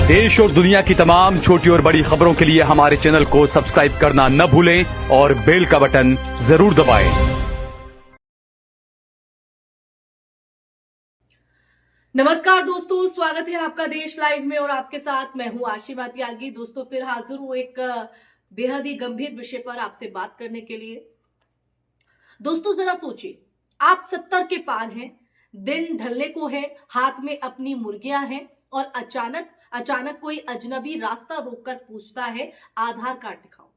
देश और दुनिया की तमाम छोटी और बड़ी खबरों के लिए हमारे चैनल को सब्सक्राइब करना न भूलें और बेल का बटन जरूर दबाएं। नमस्कार दोस्तों, स्वागत है आपका देश लाइव में और आपके साथ मैं हूं आशिमा त्यागी। दोस्तों फिर हाजिर हूं एक बेहद ही गंभीर विषय पर आपसे बात करने के लिए। दोस्तों जरा सोचिए, आप 70 के पार हैं, दिन ढलने को है, हाथ में अपनी मुर्गियां हैं और अचानक कोई अजनबी रास्ता रोककर पूछता है आधार कार्ड दिखाओ।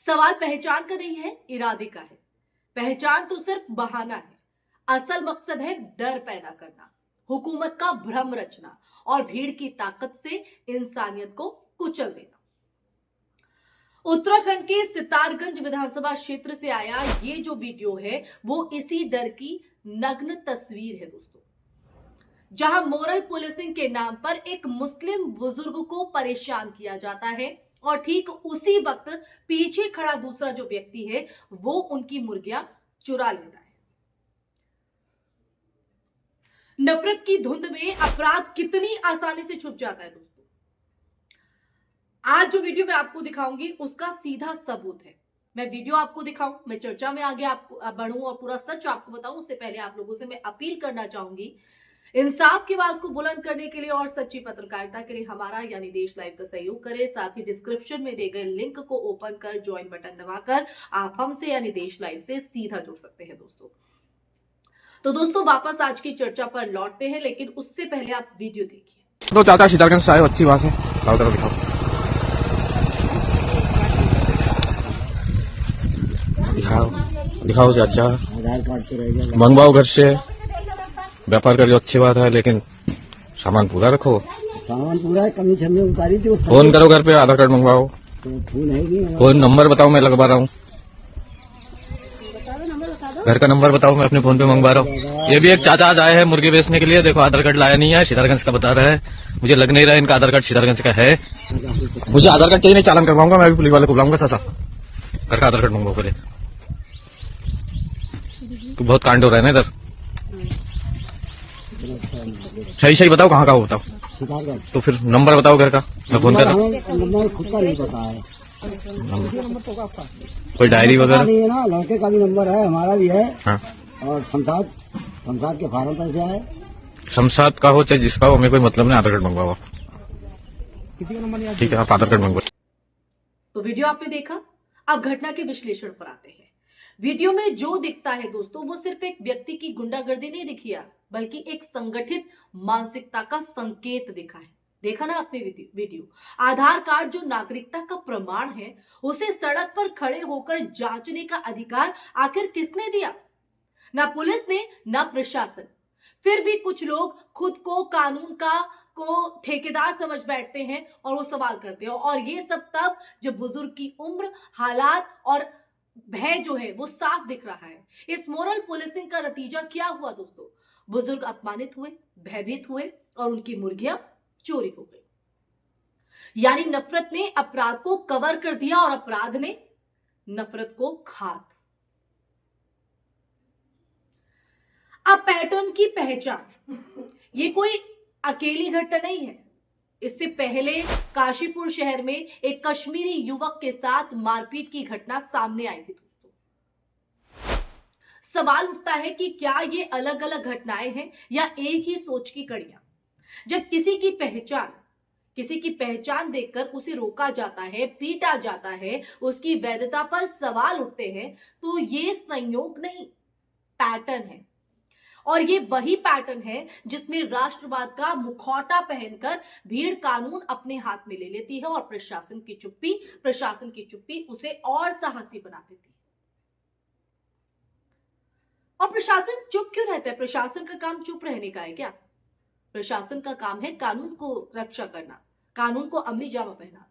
सवाल पहचान का नहीं है, इरादे का है। पहचान तो सिर्फ बहाना है, असल मकसद है डर पैदा करना, हुकूमत का भ्रम रचना और भीड़ की ताकत से इंसानियत को कुचल देना। उत्तराखंड के सितारगंज विधानसभा क्षेत्र से आया ये जो वीडियो है वो इसी डर की नग्न तस्वीर है दोस्तों, जहां मोरल पुलिसिंग के नाम पर एक मुस्लिम बुजुर्ग को परेशान किया जाता है और ठीक उसी वक्त पीछे खड़ा दूसरा जो व्यक्ति है वो उनकी मुर्गियां चुरा लेता है। नफरत की धुंध में अपराध कितनी आसानी से छुप जाता है दोस्तों। आज जो वीडियो मैं आपको दिखाऊंगी उसका सीधा सबूत है। मैं वीडियो आपको दिखाऊं, मैं चर्चा में आगे आपको बढ़ूं और पूरा सच आपको बताऊं, उससे पहले आप लोगों से मैं अपील करना चाहूंगी, इंसाफ की आवाज को बुलंद करने के लिए और सच्ची पत्रकारिता के लिए हमारा यानी देश लाइव का सहयोग करें। साथ ही डिस्क्रिप्शन में दिए गए लिंक को ओपन कर ज्वाइन बटन दबाकर आप हमसे यानी देश लाइव से सीधा जुड़ सकते हैं दोस्तों। तो दोस्तों वापस आज की चर्चा पर लौटते हैं, लेकिन उससे पहले आप वीडियो देखिए। तो चाचा सितारगंज से आए हो, अच्छी बात है। दिखाओ दिखाओ चाचा, आधार कार्ड तो रह गया। मंगवाओ घर से, व्यापार कर लो, अच्छी बात है, लेकिन सामान पूरा रखो। सामान पूरा है, कमी छमी उतारी थी। फोन करो घर पे, आधार कार्ड मंगवाओ। तो फोन है नहीं, फोन नंबर बताओ, मैं लगवा रहा हूँ। घर का नंबर बताओ, मैं अपने फोन पे मंगवा रहा हूँ। ये भी एक चाचा आज आए हैं मुर्गी बेचने के लिए, देखो आधार कार्ड लाया नहीं है, सितारगंज का बता रहा है। मुझे लग नहीं रहा है इनका आधार कार्ड सितारगंज का है। मुझे आधार कार्ड चाहिए, नहीं चालान करवाऊंगा, मैं भी पुलिस वाले को बुलाऊंगा। चाचा घर का आधार कार्ड मंगवाओ पहले, तो बहुत कांड हो रहा है ना इधर। सही बताओ कहाँ का हो, बताओ। सितारगंज। तो फिर नंबर बताओ घर का, मैं फोन कर रहा हूँ। नंबर खुद का नहीं पता है। कोई डायरी वगैरह नहीं है ना, लड़के का भी नंबर है, हमारा भी है। हाँ। और शमशाद के फार्म पर से आए। शमशाद का हो चाहे जिसका हो, हमें कोई मतलब नहीं, आधार कार्ड मंगवाओ। ठीक है, आप आधार कार्ड मंगवाओ। तो वीडियो आपने देखा, अब घटना के विश्लेषण पर आते हैं। वीडियो में जो दिखता है दोस्तों वो सिर्फ एक व्यक्ति की गुंडागर्दी नहीं दिखी, बल्कि एक संगठित मानसिकता का संकेत दिखा है। देखा ना आपने वीडियो। आधार कार्ड जो नागरिकता का प्रमाण है, उसे सड़क पर खड़े होकर जांचने का अधिकार आखिर किसने दिया? ना पुलिस ने, ना प्रशासन। फिर भी कुछ लोग खुद को कानून को ठेकेदार समझ बैठते हैं और वो सवाल करते हैं। और ये सब तब जब बुजुर्ग की उम्र, हालात और भय जो है वो साफ दिख रहा है। इस मोरल पुलिसिंग का नतीजा क्या हुआ दोस्तों? बुजुर्ग अपमानित हुए, भयभीत हुए और उनकी मुर्गियां चोरी हो गई। यानी नफरत ने अपराध को कवर कर दिया और अपराध ने नफरत को खाद। अब पैटर्न की पहचान, ये कोई अकेली घटना नहीं है। इससे पहले काशीपुर शहर में एक कश्मीरी युवक के साथ मारपीट की घटना सामने आई थी दोस्तों। सवाल उठता है कि क्या ये अलग अलग घटनाएं हैं या एक ही सोच की कड़ियां? जब किसी की पहचान देखकर उसे रोका जाता है, पीटा जाता है, उसकी वैधता पर सवाल उठते हैं, तो ये संयोग नहीं, पैटर्न है। और ये वही पैटर्न है जिसमें राष्ट्रवाद का मुखौटा पहनकर भीड़ कानून अपने हाथ में ले लेती है और प्रशासन की चुप्पी उसे और साहसी बना देती है। और प्रशासन चुप क्यों रहता है? प्रशासन का काम चुप रहने का है क्या? प्रशासन का काम है कानून को रक्षा करना, कानून को अमली जामा पहनाना।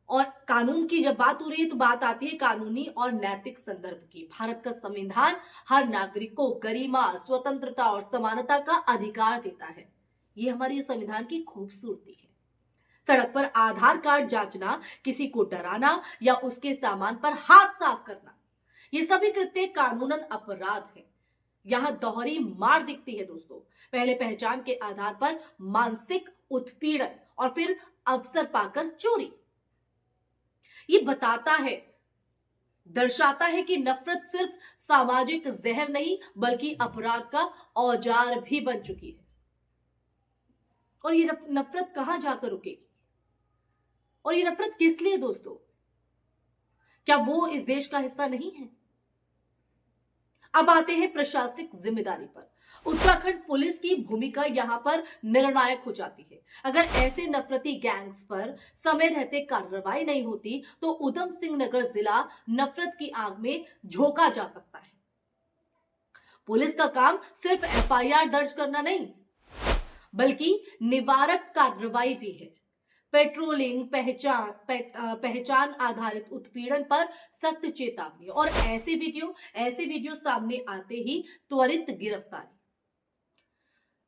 और कानून की जब बात हो रही है तो बात आती है कानूनी और नैतिक संदर्भ की। भारत का संविधान हर नागरिक को गरिमा, स्वतंत्रता और समानता का अधिकार देता है। ये हमारी संविधान की खूबसूरती है। सड़क पर आधार कार्ड जांचना, किसी को डराना या उसके सामान पर हाथ साफ करना, ये सभी कृत्य कानूनन अपराध है। यहां दोहरी मार दिखती है दोस्तों। पहले पहचान के आधार पर मानसिक उत्पीड़न और फिर अवसर पाकर चोरी। ये बताता है, दर्शाता है कि नफरत सिर्फ सामाजिक जहर नहीं बल्कि अपराध का औजार भी बन चुकी है। और ये नफरत कहां जाकर रुकेगी? और ये नफरत किस लिए दोस्तों? क्या वो इस देश का हिस्सा नहीं है? अब आते हैं प्रशासनिक जिम्मेदारी पर। उत्तराखंड पुलिस की भूमिका यहां पर निर्णायक हो जाती है। अगर ऐसे नफरती गैंग्स पर समय रहते कार्रवाई नहीं होती तो उधम सिंह नगर जिला नफरत की आग में झोंका जा सकता है। पुलिस का काम सिर्फ एफआईआर दर्ज करना नहीं बल्कि निवारक कार्रवाई भी है। पेट्रोलिंग, पहचान आधारित उत्पीड़न पर सख्त चेतावनी और ऐसे वीडियो सामने आते ही त्वरित गिरफ्तारी।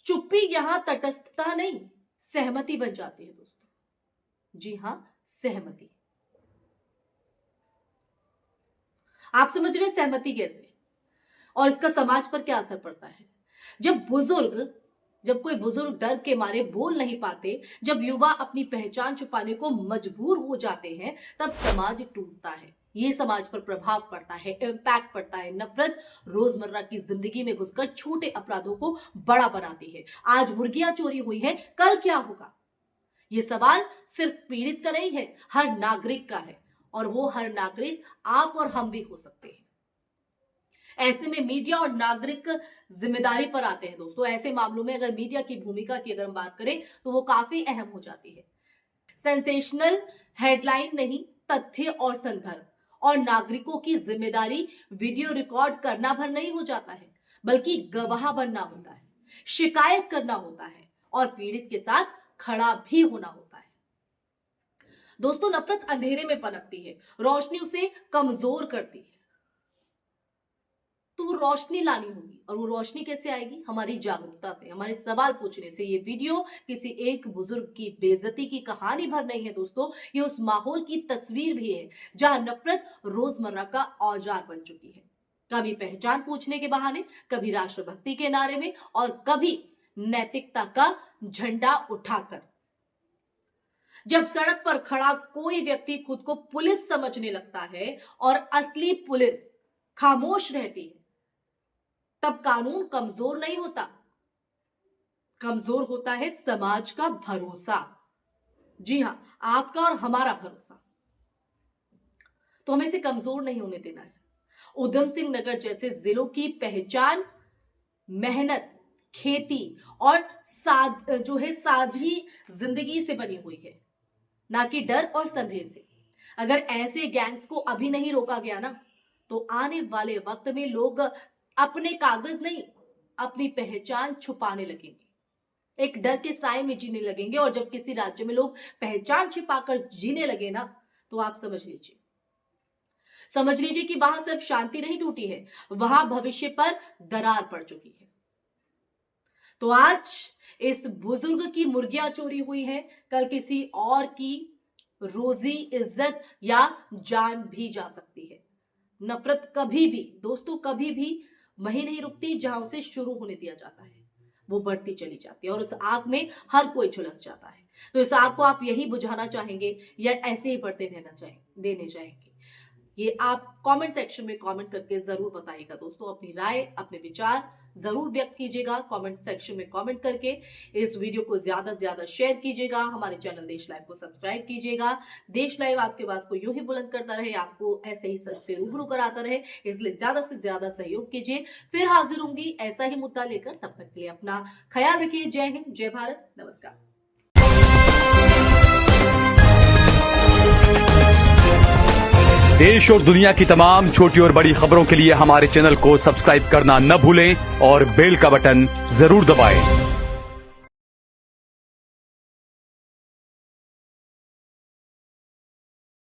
चुप्पी यहां तटस्थता नहीं, सहमति बन जाती है दोस्तों। जी हां, सहमति। आप समझ रहे सहमति कैसे और इसका समाज पर क्या असर पड़ता है? जब कोई बुजुर्ग डर के मारे बोल नहीं पाते, जब युवा अपनी पहचान छुपाने को मजबूर हो जाते हैं, तब समाज टूटता है। ये समाज पर प्रभाव पड़ता है, इम्पैक्ट पड़ता है। नफरत रोजमर्रा की जिंदगी में घुसकर छोटे अपराधों को बड़ा बनाती है। आज मुर्गियां चोरी हुई है, कल क्या होगा? ये सवाल सिर्फ पीड़ित का नहीं है, हर नागरिक का है। और वो हर नागरिक आप और हम भी हो सकते हैं। ऐसे में मीडिया और नागरिक जिम्मेदारी पर आते हैं दोस्तों। ऐसे मामलों में अगर मीडिया की भूमिका की अगर हम बात करें तो वो काफी अहम हो जाती है। सेंसेशनल हेडलाइन नहीं, तथ्य और संदर्भ। और नागरिकों की जिम्मेदारी वीडियो रिकॉर्ड करना भर नहीं हो जाता है बल्कि गवाह बनना होता है, शिकायत करना होता है और पीड़ित के साथ खड़ा भी होना होता है। दोस्तों, नफरत अंधेरे में पनपती है, रोशनी उसे कमजोर करती है। तो वो रोशनी लानी होगी और वो रोशनी कैसे आएगी? हमारी जागरूकता से, हमारे सवाल पूछने से। ये वीडियो किसी एक बुजुर्ग की बेइज्जती की कहानी भर नहीं है दोस्तों, ये उस माहौल की तस्वीर भी है जहां नफरत रोजमर्रा का औजार बन चुकी है। कभी पहचान पूछने के बहाने, कभी राष्ट्रभक्ति के नारे में और कभी नैतिकता का झंडा उठाकर। जब सड़क पर खड़ा कोई व्यक्ति खुद को पुलिस समझने लगता है और असली पुलिस खामोश रहती है, तब कानून कमजोर नहीं होता, कमजोर होता है समाज का भरोसा। जी हां, आपका और हमारा भरोसा। तो हमें इसे कमजोर नहीं होने देना है। उधम सिंह नगर जैसे जिलों की पहचान मेहनत, खेती और साझी जिंदगी से बनी हुई है, ना कि डर और संदेह से। अगर ऐसे गैंग्स को अभी नहीं रोका गया ना, तो आने वाले वक्त में लोग अपने कागज नहीं, अपनी पहचान छुपाने लगेंगे, एक डर के साए में जीने लगेंगे। और जब किसी राज्य में लोग पहचान छिपाकर जीने लगे ना, तो आप समझ लीजिए कि वहां सिर्फ शांति नहीं टूटी है, वहां भविष्य पर दरार पड़ चुकी है। तो आज इस बुजुर्ग की मुर्गियां चोरी हुई है, कल किसी और की रोजी, इज्जत या जान भी जा सकती है। नफरत कभी भी दोस्तों, कभी भी वहीं नहीं रुकती जहां उसे शुरू होने दिया जाता है, वो बढ़ती चली जाती है और उस आग में हर कोई झुलस जाता है। तो इस आग को आप यही बुझाना चाहेंगे या ऐसे ही बढ़ते देने चाहेंगे? ये आप कमेंट सेक्शन में कमेंट करके जरूर बताइएगा दोस्तों। अपनी राय, अपने विचार जरूर व्यक्त कीजिएगा कमेंट सेक्शन में कमेंट करके। इस वीडियो को ज्यादा से ज्यादा शेयर कीजिएगा। हमारे चैनल देश लाइव को सब्सक्राइब कीजिएगा। देश लाइव आपके आवाज को यूं ही बुलंद करता रहे, आपको ऐसे ही सच से रूबरू कराता रहे, इसलिए ज्यादा से ज्यादा सहयोग कीजिए। फिर हाजिर होंगी ऐसा ही मुद्दा लेकर, तब तक के लिए अपना ख्याल रखिए। जय हिंद, जय भारत, नमस्कार। देश और दुनिया की तमाम छोटी और बड़ी खबरों के लिए हमारे चैनल को सब्सक्राइब करना न भूलें और बेल का बटन जरूर दबाएं।